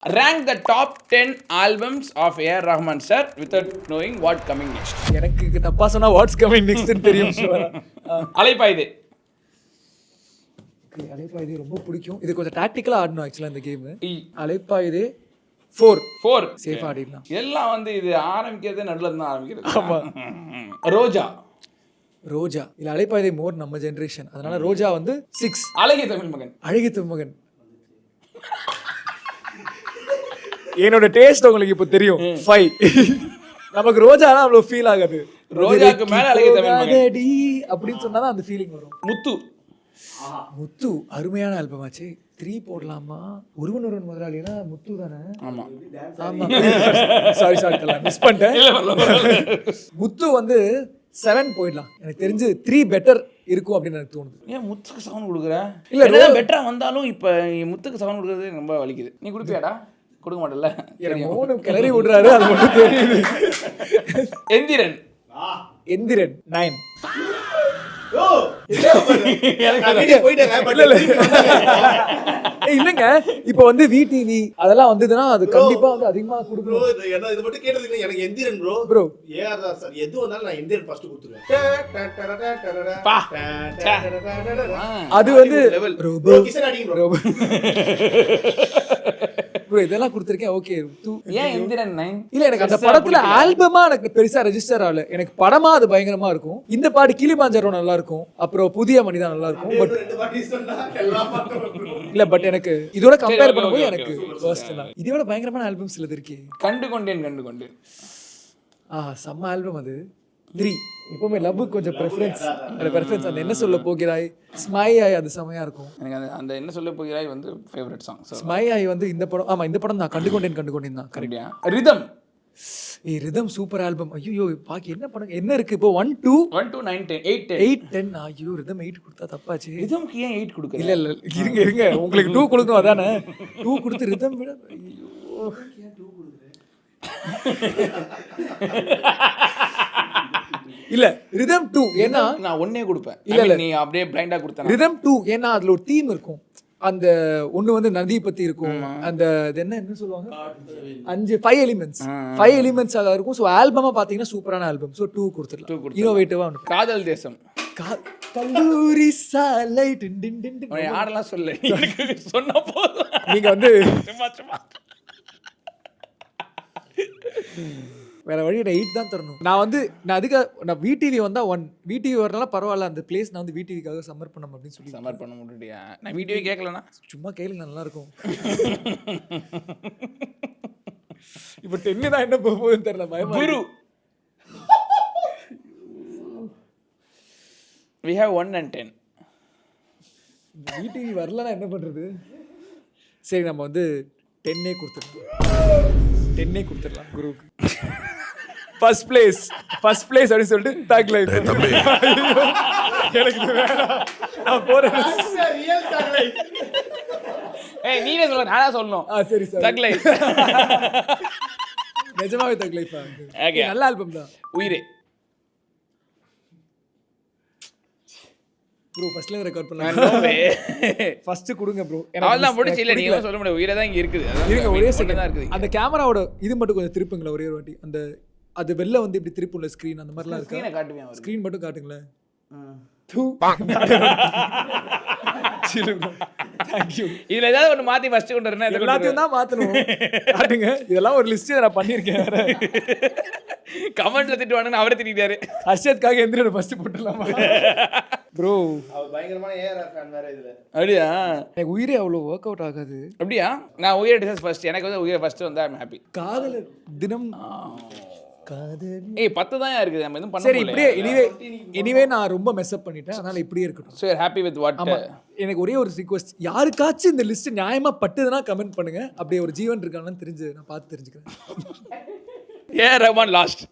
Rank the top 10 albums of A.R. Rahman sir without knowing what coming next. எனக்கு தப்பா சொன்னா watts coming நெக்ஸ்ட்னு தெரியும் ஷுவரா. அலைப்பாயுதே. அலைப்பாயுதே ரொம்ப பிடிக்கும். இது கொஞ்சம் டாக்டிக்கலா ஆடணும் ஆக்சுவலா இந்த game. E. Alaipayuthey 4 safe Okay. ஆடிடலாம். எல்லாம் வந்து இது ஆரம்பிக்கிறது நடுல இருந்து ஆரம்பிக்கிறது. ஆமா. ரோஜா. ரோஜா இல்ல அலைப்பாயுதே மோர் நம்ம ஜெனரேஷன். அதனால ரோஜா வந்து 6. அழகிய தமிழ் மகன். அழகிய திருமகன். என்னோட டேஸ்ட் உங்களுக்கு இப்போ தெரியும் 5. நமக்கு ரோஜானா அவ்வளவு ஃபீல் ஆகாது. ரோஜாக்கு மேல அழகிய தமிழ் மகன் அப்படின்னு சொன்னாதான் அந்த ஃபீலிங் வரும். முத்து. முத்து அருமையான ஆல்பம் ஆச்சு. 3 போடலாமா? ஒருவன் முதலாளினா முத்து தானே? ஆமா. ஆமா. சாரி மிஸ் பண்ணிட்டேன். முத்து வந்து 7 போயிடலாம். எனக்கு தெரிஞ்சு 3 பெட்டர் இருக்கும் அப்படின்னு எனக்கு தோணுது. ஏன் முத்துக்கு சவுண்ட் கொடுக்குற? இல்ல, இல்ல பெட்டரா வந்தாலும் இப்ப முத்துக்கு சவுண்ட் கொடுக்கறது ரொம்ப வலிக்குது. நீ கொடுப்பியாடா? கொடுக்க மாட்டல. எனக்கு மோனு கிளறி விடுறாரு, அது மட்டும் தெரியுது. எந்திரன். எந்திரன் 9. இல்லங்க இப்ப வந்து VTV அதெல்லாம் வந்ததுன்னா அது கண்டிப்பா வந்து அதிகமா கொடுக்கணும். என்ன இது மட்டும் கேட்டதுக்கு எனக்கு எந்திரன் ப்ரோ ப்ரோ ஏஆர் தான் சார். எது வந்தாலும் நான் எந்திரன் ஃபர்ஸ்ட் கொடுத்துருவேன். பா. அது வந்து ப்ரோ கிஷன் அடிங்க ப்ரோ. ப்ரோ இதெல்லாம் கொடுத்திருக்கேன். ஓகே. ஏன் எந்திரன் 9? இல்ல எனக்கு அந்த படத்துல ஆல்பமா எனக்கு பெருசா ரெஜிஸ்டர் ஆகல. எனக்கு படமா அது பயங்கரமா இருக்கும். இந்த பாட்டு கிளிமாஞ்சரோ நல்லா இருக்கும். அப்புறம் புதிய மனிதா நல்லா இருக்கும். பட் ரெண்டு பாட்டி சொன்னா எல்லாம் இல்ல பட் எனக்கு இதோட கம்பேர் பண்ணும்போது எனக்கு ஃபர்ஸ்ட் தான். இதோட பயங்கரமான ஆல்பம்ஸ் சிலது இருக்கு. கண்டு கொண்டேன். செம்ம ஆல்பம் அது. 3 எப்பவுமே லவ் கொஞ்சம் ப்ரெஃபரன்ஸ். அந்த என்ன சொல்ல போகிறாய் ஸ்மை ஆய் அது செமையா இருக்கும். எனக்கு அந்த என்ன சொல்ல போகிறாய் வந்து ஃபேவரட் சாங். ஸ்மை ஆய் வந்து இந்த படம். ஆமா இந்த படம் தான் கண்டு கொண்டேன் தான். கரெக்டா? ரிதம். Rhythm super album. ஐயோ பாக்கி என்ன படம் என்ன இருக்கு இப்போ? 1 2 1 2 9 10 8 8 10. ஐயோ ரிதம் 8 கொடுத்தா தப்பாச்சு. ரிதம்க்கு ஏன் 8 கொடுக்க? இல்ல இருங்க உங்களுக்கு 2 கொடுக்கணும் அதானே. 2 கொடுத்து ரிதம் விட ஐயோ ஏன் 2 கொடுக்குறேன்? இல்ல ரிதம் 2 ஏன்னா நான் ஒண்ணே கொடுப்பேன். இல்ல நீ அப்படியே பிளைண்டா கொடுத்தா. ரிதம் 2 ஏன்னா அதுல ஒரு தீம் இருக்கும். அந்த ஒண்ணு வந்து நதி பத்தி இருக்கும். அந்த என்ன சொல்லுவாங்க 5 எலிமெண்ட்ஸ் அத இருக்கும். சோ ஆல்பமா பாத்தீங்கன்னா சூப்பரான ஆல்பம். சோ 2 கொடுத்துடலாம். இன்னோவேட்டிவா ஒன்னு. காதல் தேசம். கல்லூரி சாலை டின் டின் டின். ஆடலாம் சொல்லு. எனக்கு சொன்னா போதும். நீங்க வந்து சும்மா வேற வழி 8 தான் தரணும். நான் VTV வந்தா 1 VTV வரனால பரவாயில்ல. அந்த பிளேஸ் நான் வந்து VTVக்காக சமர்ப்பணம் அப்படின்னு சொல்லி சமர் பண்ண முடியலையா? நான் வீடியோவே கேட்கலனா சும்மா கேளுங்க நல்லா இருக்கும். இப்போ 10 தான் என்ன போகுதுன்னு தெரியல. பயமா குரு. We have 1 and 10. VTV வரலனா என்ன பண்றது? சரி நம்ம வந்து 10 கொடுத்துடலாம் குரூப். ஃபர்ஸ்ட் பிளேஸ் அப்படி சொல்லிட்டு டாக் லைஃப். எனக்கு இது வேணாம், நான் போறேன். ரியல் டாக்லை. ஏய் நீனே சொல்ல, நானா சொல்லணும். சரி சார் தக் லைஃப். நிஜமாவே டாக் லைஃப். Okay. நல்ல ஆல்பம் தான். உயிரே. ப்ரோ ஃபர்ஸ்ட்ல ரெக்கார்ட் No பண்ணலாம். way. ஃபர்ஸ்ட் கொடுங்க ப்ரோ. அதெல்லாம் முடிச்சு இல்ல, நீங்க சொல்ல முடியாது. உயிரே தான் இங்க இருக்குது. இருங்க ஒரே தான் செகண்ட். இருக்குது. அந்த கேமராவோட இது மட்டும் கொஞ்சம் திருப்புங்களா ஒரே ஒரு வாட்டி. அந்த அது வெளில வந்து இப்படி திருப்புல ஸ்கிரீன் அந்த மாதிரிலாம் இருக்கா? ஸ்கிரீனை காட்டுவேன் அவருக்கு. ஸ்கிரீன் மட்டும் காட்டுங்களேன். Thank you. இதுல ஏதாவது ஒன்னு மாத்தி ஃபர்ஸ்ட் கொண்டு வரணும். எல்லாத்தையும் தான் மாத்தணும். காட்டுங்க. இதெல்லாம் ஒரு லிஸ்ட் நான் பண்ணிருக்கேன். கமெண்ட்ல திட்டுவானுங்க, அவரே திட்டிட்டாரு. அர்ஷத்காக எந்திரன் ஃபர்ஸ்ட் போட்டுடலாமா ப்ரோ? அவர் பயங்கரமான ஏஆர் ஃபேன் வேற இதுல. அப்படியா? எனக்கு உயிரே அவ்வளோ ஒர்க் அவுட் ஆகாது. அப்படியா? நான் உயிரை டிசைஸ் ஃபர்ஸ்ட். எனக்கு வந்து உயிரை ஃபர்ஸ்ட் வந்தா ஐ அம் ஹாப்பி. காதலர் தினம் காதல். 10 தான் இருக்குது. நம்ம எதுவும் பண்ண சரி முடியல. இப்படியே எனிவே நான் ரொம்ப மெஸ் அப் பண்ணிட்டேன். அதனால இப்படியே இருக்கட்டும். So you're happy with what? எனக்கு ஒரே ஒரு ரிக்வெஸ்ட், யாருக்காச்சும் இந்த லிஸ்ட் நியாயமா பட்டுதுன்னா கமெண்ட் பண்ணுங்க. அப்படியே ஒரு ஜீவன் இருக்கானு தெரிஞ்சு நான் பார்த்து தெரிஞ்சுக்கிறேன். Yeah, Rahman lost.